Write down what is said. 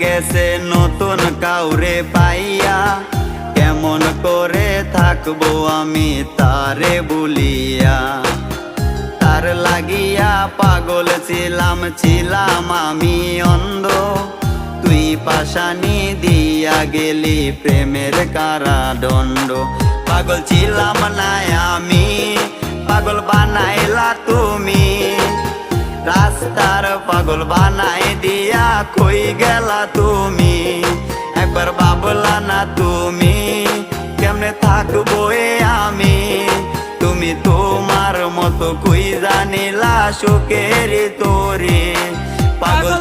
গেছে নতুন কাউরে পাইয়া, কেমন করে থাকবো আমি তারে বলিয়া। তার লাগিয়া পাগল ছিলাম আমি অন্ধ, তুই পাশানি দিয়া গেলি প্রেমের কারাদণ্ড। পাগল ছিলাম না আমি, পাগল বানাইলা তুমি, রাস্তার পাগল বানাই দিয়া কই গেলা তুমি। একবার ভাবলা না তুমি কেমনে থাকবো আমি, তুমি তোমার মতো কই জানিলা সুখের তোরে। পাগল